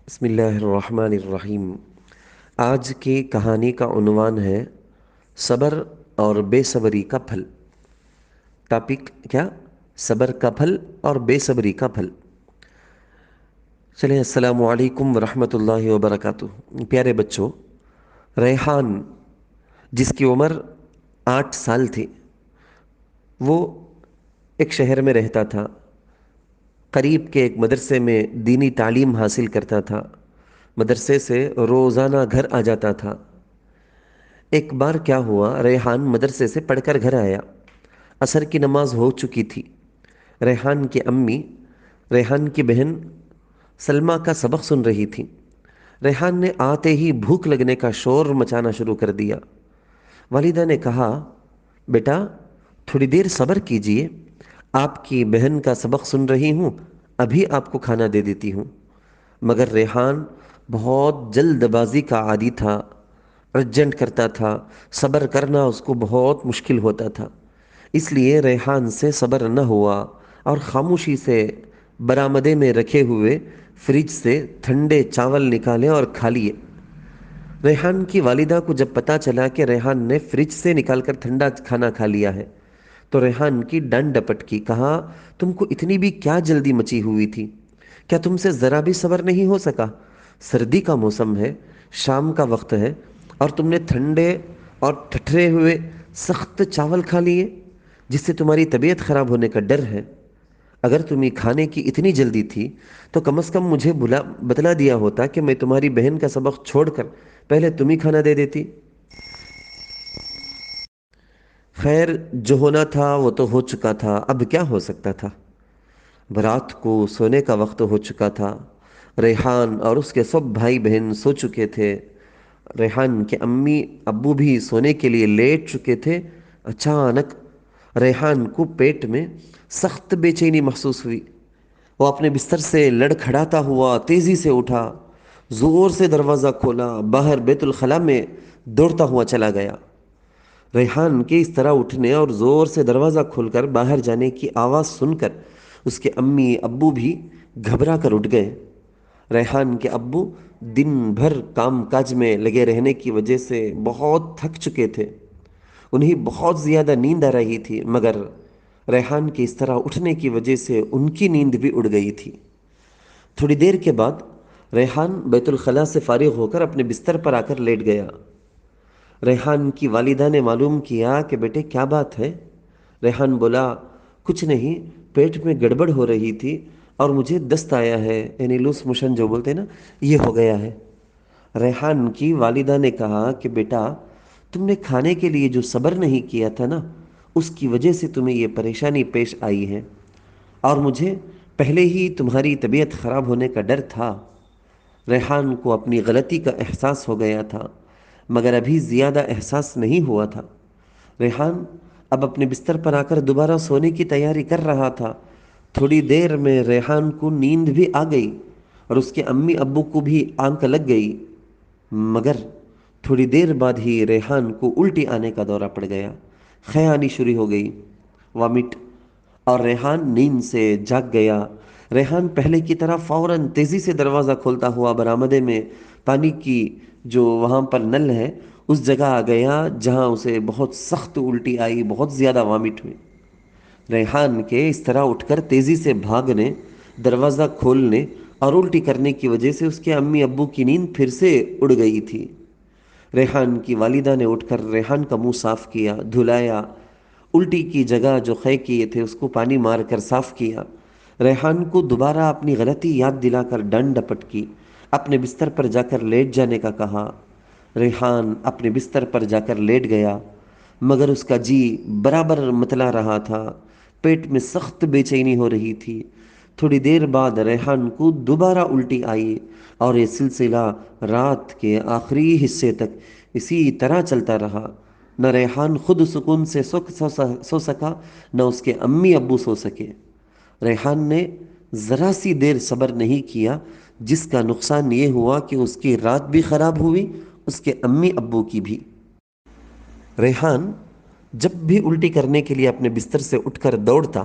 بسم اللہ الرحمن الرحیم۔ آج کی کہانی کا عنوان ہے صبر اور بے صبری کا پھل۔ ٹاپک کیا؟ صبر کا پھل اور بے صبری کا پھل۔ چلیں، السلام علیکم ورحمۃ اللہ وبرکاتہ۔ پیارے بچوں، ریحان جس کی عمر 8 سال تھی، وہ ایک شہر میں رہتا تھا، قریب کے ایک مدرسے میں دینی تعلیم حاصل کرتا تھا، مدرسے سے روزانہ گھر آ جاتا تھا۔ ایک بار کیا ہوا، ریحان مدرسے سے پڑھ کر گھر آیا۔ عصر کی نماز ہو چکی تھی۔ ریحان کی امی ریحان کی بہن سلمہ کا سبق سن رہی تھی۔ ریحان نے آتے ہی بھوک لگنے کا شور مچانا شروع کر دیا۔ والدہ نے کہا، بیٹا تھوڑی دیر صبر کیجئے، آپ کی بہن کا سبق سن رہی ہوں، ابھی آپ کو کھانا دے دیتی ہوں۔ مگر ریحان بہت جلد بازی کا عادی تھا، ارجنٹ کرتا تھا، صبر کرنا اس کو بہت مشکل ہوتا تھا۔ اس لیے ریحان سے صبر نہ ہوا اور خاموشی سے برآمدے میں رکھے ہوئے فریج سے ٹھنڈے چاول نکالے اور کھا لیے۔ ریحان کی والدہ کو جب پتا چلا کہ ریحان نے فریج سے نکال کر ٹھنڈا کھانا کھا لیا ہے، تو ریحان کی ڈانٹ ڈپٹ کی، کہا، تم کو اتنی بھی کیا جلدی مچی ہوئی تھی؟ کیا تم سے ذرا بھی صبر نہیں ہو سکا؟ سردی کا موسم ہے، شام کا وقت ہے، اور تم نے ٹھنڈے اور ٹھٹرے ہوئے سخت چاول کھا لیے جس سے تمہاری طبیعت خراب ہونے کا ڈر ہے۔ اگر تمہیں کھانے کی اتنی جلدی تھی تو کم از کم مجھے بتلا دیا ہوتا کہ میں تمہاری بہن کا سبق چھوڑ کر پہلے تمہیں کھانا دے دیتی۔ خیر، جو ہونا تھا وہ تو ہو چکا تھا، اب کیا ہو سکتا تھا؟ رات کو سونے کا وقت ہو چکا تھا۔ ریحان اور اس کے سب بھائی بہن سو چکے تھے۔ ریحان کے امی ابو بھی سونے کے لیے لیٹ چکے تھے۔ اچانک ریحان کو پیٹ میں سخت بے چینی محسوس ہوئی۔ وہ اپنے بستر سے لڑکھڑاتا ہوا تیزی سے اٹھا، زور سے دروازہ کھولا، باہر بیت الخلاء میں دوڑتا ہوا چلا گیا۔ ریحان کے اس طرح اٹھنے اور زور سے دروازہ کھول کر باہر جانے کی آواز سن کر اس کے امی ابو بھی گھبرا کر اٹھ گئے۔ ریحان کے ابو دن بھر کام کاج میں لگے رہنے کی وجہ سے بہت تھک چکے تھے۔ انہیں بہت زیادہ نیند آ رہی تھی، مگر ریحان کے اس طرح اٹھنے کی وجہ سے ان کی نیند بھی اڑ گئی تھی۔ تھوڑی دیر کے بعد ریحان بیت الخلاء سے فارغ ہو کر اپنے بستر پر آ کر لیٹ گیا۔ ریحان کی والدہ نے معلوم کیا کہ بیٹے کیا بات ہے؟ ریحان بولا، کچھ نہیں، پیٹ میں گڑبڑ ہو رہی تھی اور مجھے دست آیا ہے، یعنی لوس موشن جو بولتے ہیں نا، یہ ہو گیا ہے۔ ریحان کی والدہ نے کہا کہ بیٹا، تم نے کھانے کے لیے جو صبر نہیں کیا تھا نا، اس کی وجہ سے تمہیں یہ پریشانی پیش آئی ہے، اور مجھے پہلے ہی تمہاری طبیعت خراب ہونے کا ڈر تھا۔ ریحان کو اپنی غلطی کا احساس ہو گیا تھا، مگر ابھی زیادہ احساس نہیں ہوا تھا۔ ریحان اب اپنے بستر پر آ کر دوبارہ سونے کی تیاری کر رہا تھا۔ تھوڑی دیر میں ریحان کو نیند بھی آ گئی اور اس کے امی ابو کو بھی آنکھ لگ گئی، مگر تھوڑی دیر بعد ہی ریحان کو الٹی آنے کا دورہ پڑ گیا، خیانی شروع ہو گئی، وامٹ، اور ریحان نیند سے جاگ گیا۔ ریحان پہلے کی طرح فوراً تیزی سے دروازہ کھولتا ہوا برآمدے میں پانی کی جو وہاں پر نل ہے اس جگہ آ گیا جہاں اسے بہت سخت الٹی آئی، بہت زیادہ وامٹ ہوئی۔ ریحان کے اس طرح اٹھ کر تیزی سے بھاگنے، دروازہ کھولنے اور الٹی کرنے کی وجہ سے اس کے امی ابو کی نیند پھر سے اڑ گئی تھی۔ ریحان کی والدہ نے اٹھ کر ریحان کا منہ صاف کیا، دھلایا، الٹی کی جگہ جو خے کیے تھے اس کو پانی مار کر صاف کیا۔ ریحان کو دوبارہ اپنی غلطی یاد دلا کر ڈانٹ ڈپٹ کی، اپنے بستر پر جا کر لیٹ جانے کا کہا۔ ریحان اپنے بستر پر جا کر لیٹ گیا، مگر اس کا جی برابر متلا رہا تھا، پیٹ میں سخت بے چینی ہو رہی تھی۔ تھوڑی دیر بعد ریحان کو دوبارہ الٹی آئی اور یہ سلسلہ رات کے آخری حصے تک اسی طرح چلتا رہا۔ نہ ریحان خود سکون سے سو سکا، نہ اس کے امی ابو سو سکے۔ ریحان نے ذرا سی دیر صبر نہیں کیا، جس کا نقصان یہ ہوا کہ اس کی رات بھی خراب ہوئی، اس کے امی ابو کی بھی۔ ریحان جب بھی الٹی کرنے کے لیے اپنے بستر سے اٹھ کر دوڑتا